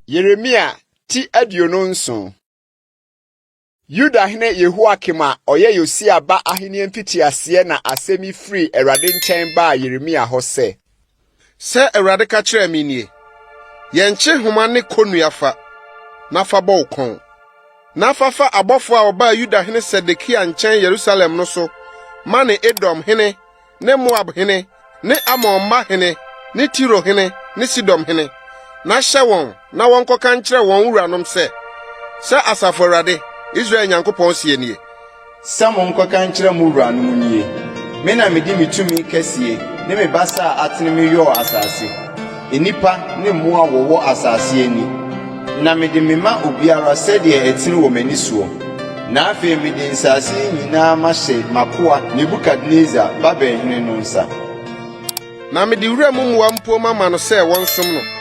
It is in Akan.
Yeremia ti adiononson. Yuda hene Yehoakim a oye Yosia ba ahene mpitiase na asemi free Awurade nkyɛn ba Yeremia hɔ sɛ. Sɛ Awurade ka kyerɛ me nie. Yɛnkyɛ homa ne konuafa. Na fa bɔ ukon. Na fa abɔfo a ɔba Yuda hene Sedekia nkyɛn Yerusalem no so. Ma ne Edom hene, ne Moab hene, ne Amon ma hene, ne Tiro hene, ne Sidom hene. Na hyɛ wɔn, na wɔnkɔka nkyerɛ wɔn wuranom sɛ Asafo Awurade, Israel Nyankopɔn sie nie. Sɛ monkɔka nkyerɛ mo wuranom nie. Me na medi me tumi kɛsie, ne me basa a atene me yɔ asase. Enipa ne mmoa wɔwɔ asase ani. Na mede me ma obiara sɛdeɛ ɛtene wɔ m'ani soɔ. Na afei mede nsase nyinaa mahyɛ makoa Nebukadnezar Babelhene no nsa. Na mede wura mu mmoa mpo ma no sɛ wɔnsom no.